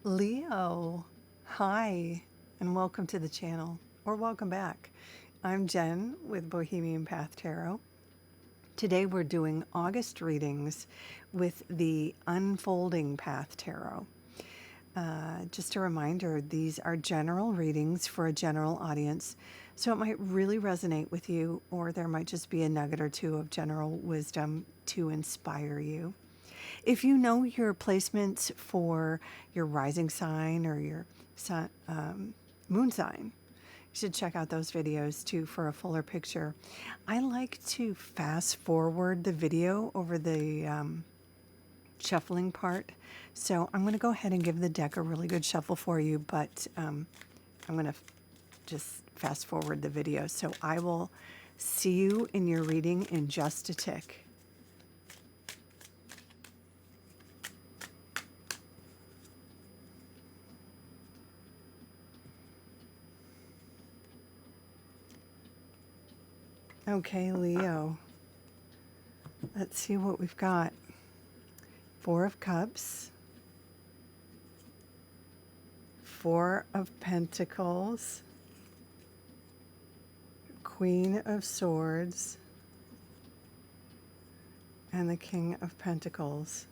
Leo, hi, and welcome to the channel, or welcome back. I'm Jen with Bohemian Path Tarot. Today we're doing August readings with the Unfolding Path Tarot. Just a reminder, these are general readings for a general audience, so it might really resonate with you, or there might just be a nugget or two of general wisdom to inspire you. If you know your placements for your rising sign or your sun, moon sign, you should check out those videos too for a fuller picture. I like to fast forward the video over the shuffling part. So I'm going to go ahead and give the deck a really good shuffle for you, but I'm going to just fast forward the video. So I will see you in your reading in just a tick. Okay, Leo. Let's see what we've got. Four of Cups, Four of Pentacles, Queen of Swords, and the King of Pentacles.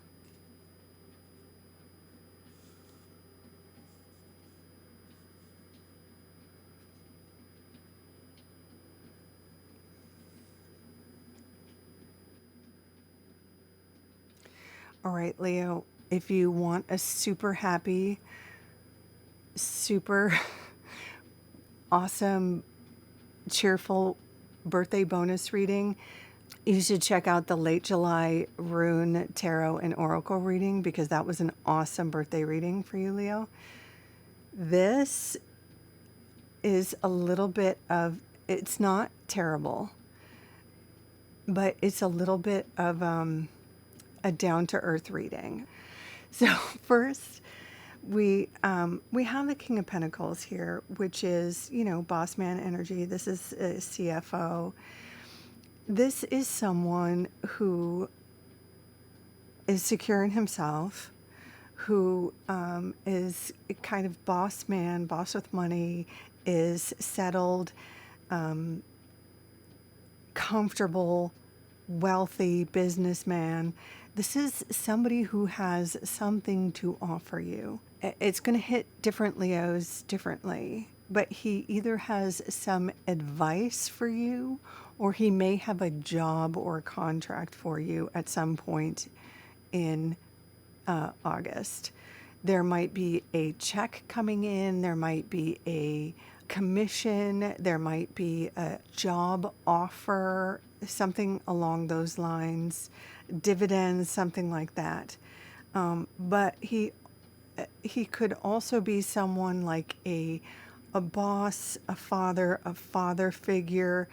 All right, Leo, if you want a super happy, super awesome, cheerful birthday bonus reading, you should check out the late July Rune Tarot and Oracle reading, because that was an awesome birthday reading for you, Leo. This is a little bit of, it's not terrible, but it's a little bit of a down-to-earth reading. So first, we have the King of Pentacles here, which is, you know, boss man energy. This is a CFO. This is someone who is secure in himself, who is kind of boss man, boss with money, is settled, comfortable, wealthy businessman. This is somebody who has something to offer you. It's going to hit different Leos differently, but he either has some advice for you, or he may have a job or a contract for you at some point in August. There might be a check coming in, there might be a commission, there might be a job offer, something along those lines, dividends, something like that. But he could also be someone like a boss, a father figure.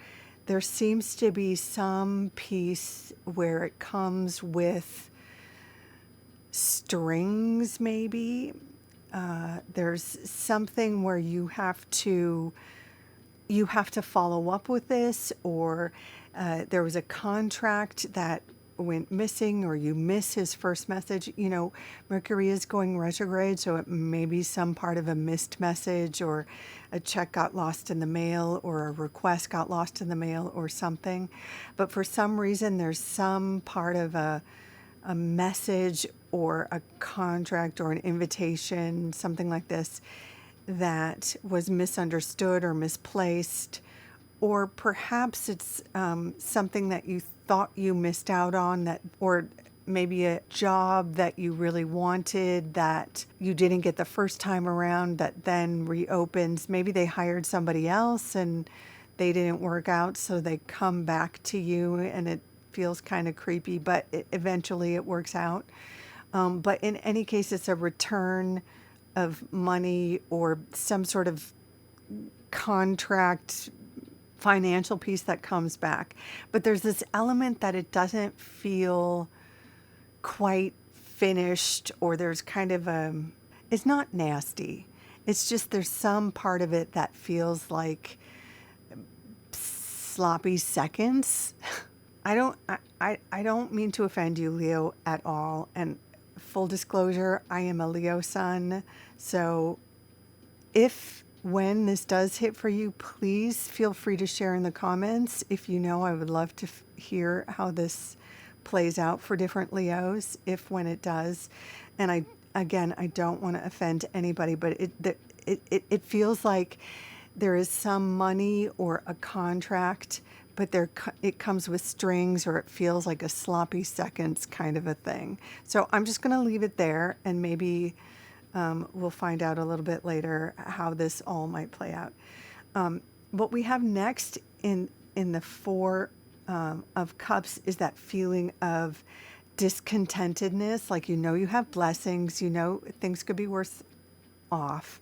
There seems to be some piece where it comes with strings, maybe. There's something where you have to follow up with this, or there was a contract that went missing, or you miss his first message. You know, Mercury is going retrograde, so it may be some part of a missed message, or a check got lost in the mail, or a request got lost in the mail, or something. But for some reason, there's some part of a message or a contract or an invitation, something like this, that was misunderstood or misplaced, or perhaps it's something that you thought you missed out on, that, or maybe a job that you really wanted that you didn't get the first time around, that then reopens. Maybe they hired somebody else and they didn't work out, so they come back to you, and it feels kind of creepy, but eventually it works out. But in any case, it's a return of money or some sort of contract, financial piece that comes back. But there's this element that it doesn't feel quite finished, or there's kind of it's not nasty. It's just there's some part of it that feels like sloppy seconds. I don't mean to offend you, Leo, at all. And full disclosure, I am a Leo sun. So when this does hit for you, please feel free to share in the comments. If you know, I would love to hear how this plays out for different Leos, when it does. And I don't want to offend anybody, but it feels like there is some money or a contract, but it comes with strings, or it feels like a sloppy seconds kind of a thing. So I'm just going to leave it there, and maybe we'll find out a little bit later how this all might play out. What we have next in the Four of Cups is that feeling of discontentedness. Like, you have blessings, things could be worse off.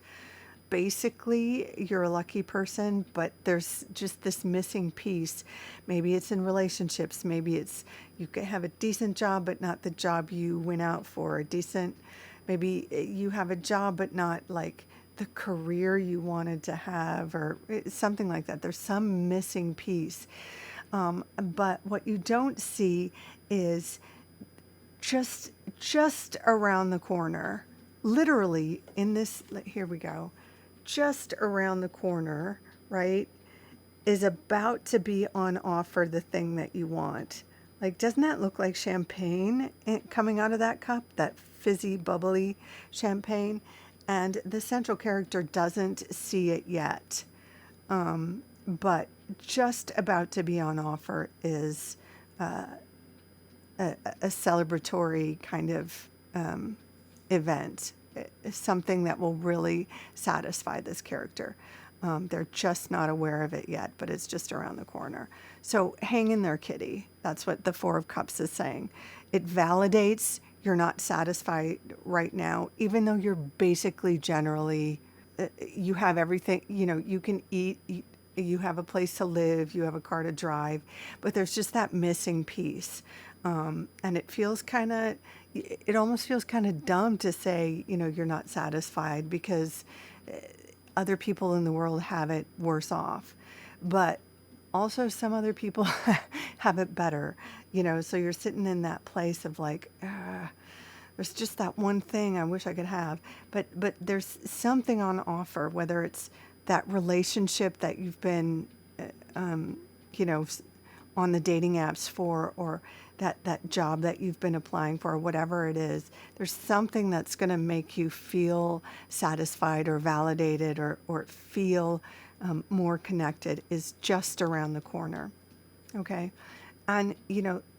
Basically, you're a lucky person, but there's just this missing piece. Maybe it's in relationships. Maybe it's you could have a decent job, but not the job you went out for. Maybe you have a job, but not like the career you wanted to have, or something like that. There's some missing piece. But what you don't see is just around the corner, literally in this, here we go, just around the corner, right, is about to be on offer the thing that you want. Like, doesn't that look like champagne coming out of that cup, that fizzy, bubbly champagne? And the central character doesn't see it yet. But just about to be on offer is a celebratory kind of event, something that will really satisfy this character. They're just not aware of it yet, but it's just around the corner. So hang in there, kitty. That's what the Four of Cups is saying. It validates you're not satisfied right now, even though you're basically generally, you have everything, you can eat, you have a place to live, you have a car to drive, but there's just that missing piece. And it almost feels kind of dumb to say, you're not satisfied, because other people in the world have it worse off. But also some other people have it better, so you're sitting in that place of like, there's just that one thing I wish I could have. But there's something on offer, whether it's that relationship that you've been, on the dating apps for, or that job that you've been applying for, whatever it is. There's something that's going to make you feel satisfied or validated, or feel more connected, is just around the corner. Okay. And,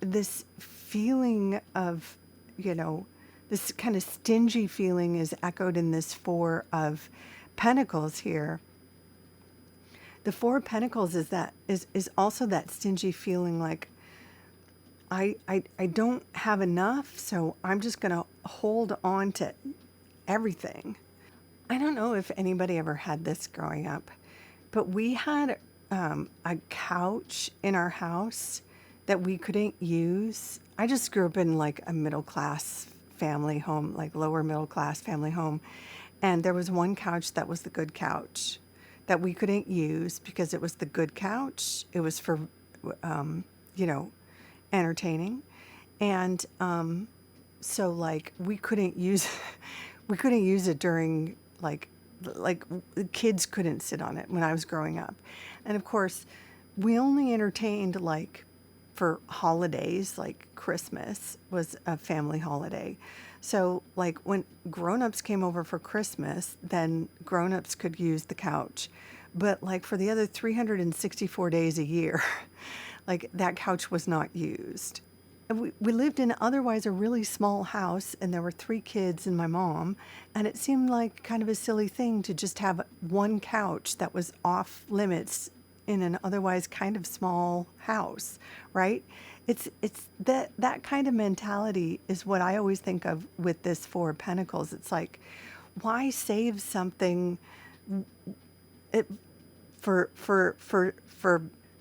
this feeling of, this kind of stingy feeling is echoed in this Four of Pentacles here. The Four of Pentacles is also that stingy feeling, like, I don't have enough, so I'm just going to hold on to everything. I don't know if anybody ever had this growing up, but we had a couch in our house that we couldn't use. I just grew up in like a middle class family home, like lower middle class family home. And there was one couch that was the good couch that we couldn't use because it was the good couch. It was for, entertaining. And so like we couldn't use it during like the kids couldn't sit on it when I was growing up. And of course, we only entertained like for holidays, like Christmas was a family holiday. So like when grown-ups came over for Christmas, then grown-ups could use the couch. But like for the other 364 days a year, like that couch was not used. And we lived in otherwise a really small house, and there were 3 kids and my mom, and it seemed like kind of a silly thing to just have one couch that was off limits in an otherwise kind of small house, right? It's that kind of mentality is what I always think of with this Four of Pentacles. It's like, why save something for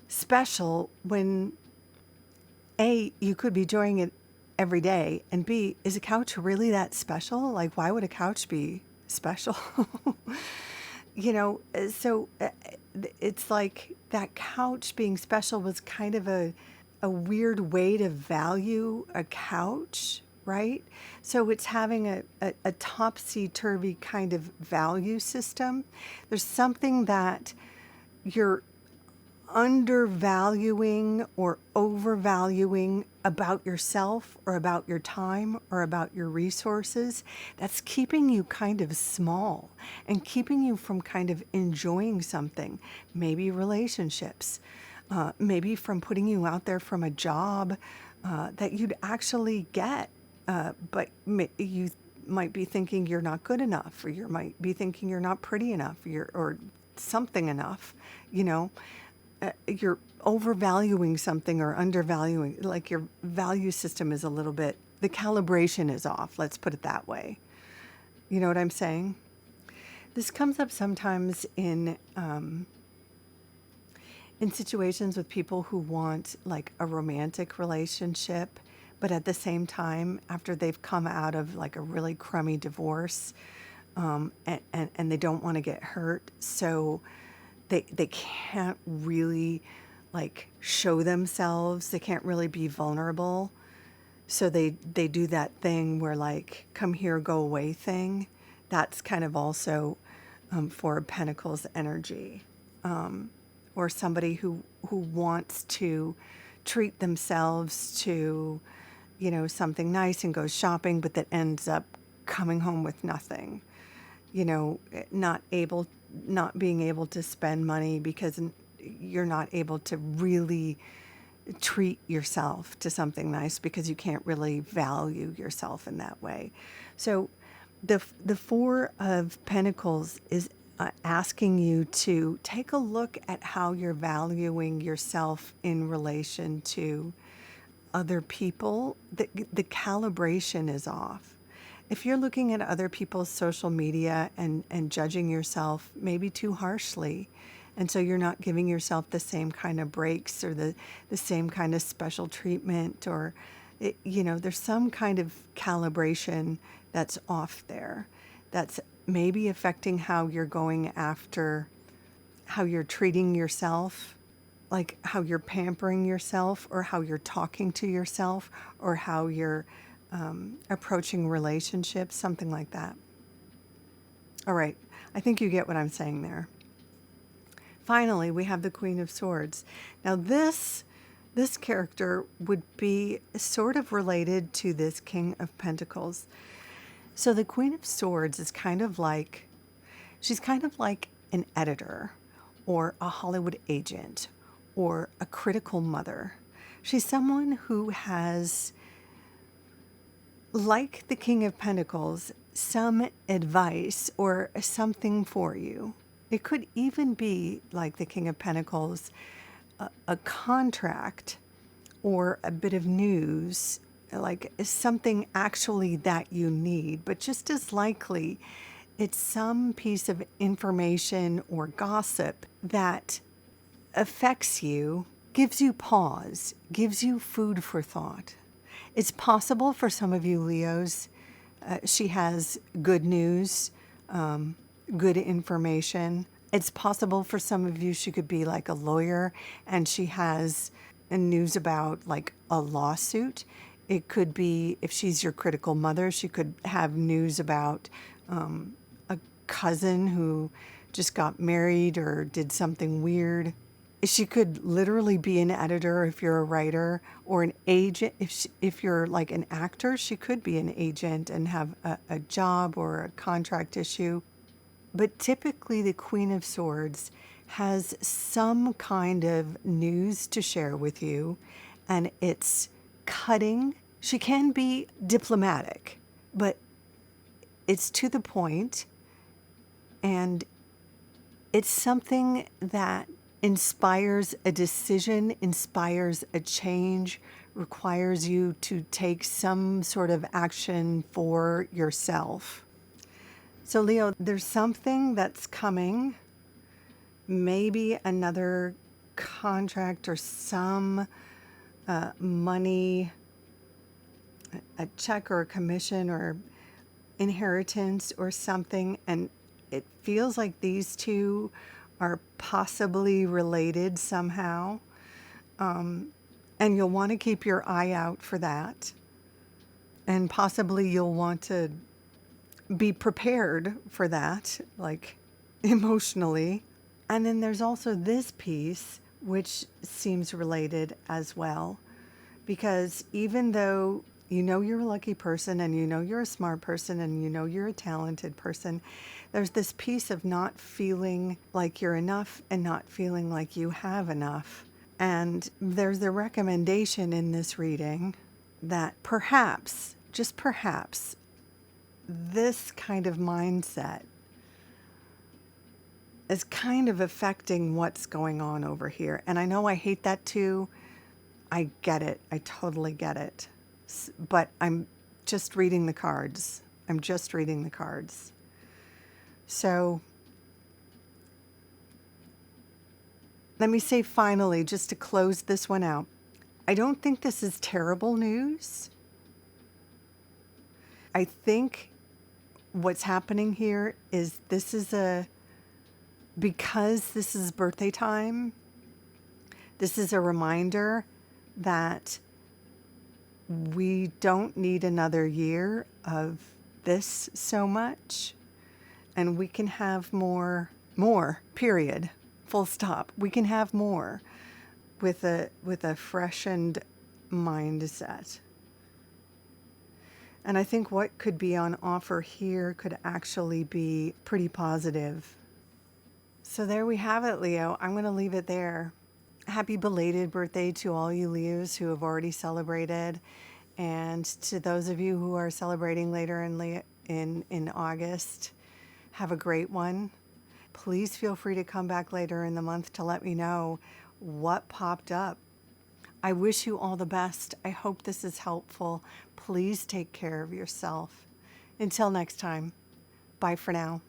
special when A, you could be doing it every day, and B, is a couch really that special? Like, why would a couch be special? So it's like that couch being special was kind of a weird way to value a couch, right? So it's having a topsy-turvy kind of value system. There's something that you're undervaluing or overvaluing about yourself or about your time or about your resources that's keeping you kind of small and keeping you from kind of enjoying something, maybe relationships, maybe from putting you out there from a job that you'd actually get, but you might be thinking you're not good enough, or you might be thinking you're not pretty enough, or something enough, you know. You're overvaluing something or undervaluing, like your value system is a little bit, the calibration is off, let's put it that way. You know what I'm saying? This comes up sometimes in situations with people who want like a romantic relationship, but at the same time, after they've come out of like a really crummy divorce, and they don't want to get hurt, so they can't really like show themselves. They can't really be vulnerable. So they do that thing where like, come here, go away thing. That's kind of also Four of Pentacles energy. Or somebody who wants to treat themselves to, you know, something nice and goes shopping, but that ends up coming home with nothing. You know, not being able to spend money because you're not able to really treat yourself to something nice because you can't really value yourself in that way. So the Four of Pentacles is asking you to take a look at how you're valuing yourself in relation to other people. The calibration is off. If you're looking at other people's social media and judging yourself maybe too harshly, and so you're not giving yourself the same kind of breaks or the same kind of special treatment, or, you know, there's some kind of calibration that's off there, that's maybe affecting how you're going after, how you're treating yourself, like how you're pampering yourself, or how you're talking to yourself, or how you're approaching relationships, something like that. All right, I think you get what I'm saying there. Finally, we have the Queen of Swords. Now this character would be sort of related to this King of Pentacles. So the Queen of Swords is kind of like, she's kind of like an editor or a Hollywood agent or a critical mother. She's someone who has, like the King of Pentacles, some advice or something for you. It could even be like the King of Pentacles, a contract or a bit of news, like something actually that you need, but just as likely it's some piece of information or gossip that affects you, gives you pause, gives you food for thought. It's possible for some of you Leos, she has good news, good information. It's possible for some of you she could be like a lawyer and she has news about like a lawsuit. It could be, if she's your critical mother, she could have news about a cousin who just got married or did something weird. She could literally be an editor if you're a writer, or an agent. If you're like an actor, she could be an agent and have a job or a contract issue. But typically the Queen of Swords has some kind of news to share with you, and it's cutting. She can be diplomatic, but it's to the point, and it's something that inspires a decision, inspires a change, requires you to take some sort of action for yourself. So Leo, there's something that's coming, maybe another contract or some money, a check or a commission or inheritance or something, and it feels like these two are possibly related somehow, and you'll want to keep your eye out for that. And possibly you'll want to be prepared for that, like emotionally. And then there's also this piece, which seems related as well. Because even though you know you're a lucky person and you know you're a smart person and you know you're a talented person, there's this piece of not feeling like you're enough and not feeling like you have enough. And there's a recommendation in this reading that perhaps, just perhaps, this kind of mindset is kind of affecting what's going on over here. And I know I hate that too. I get it. I totally get it. But I'm just reading the cards. I'm just reading the cards. So let me say finally, just to close this one out, I don't think this is terrible news. I think what's happening here is because this is birthday time, this is a reminder that we don't need another year of this so much, and we can have more, period, full stop. We can have more with a freshened mindset. And I think what could be on offer here could actually be pretty positive. So there we have it, Leo. I'm going to leave it there. Happy belated birthday to all you Leos who have already celebrated. And to those of you who are celebrating later in August, have a great one. Please feel free to come back later in the month to let me know what popped up. I wish you all the best. I hope this is helpful. Please take care of yourself. Until next time, bye for now.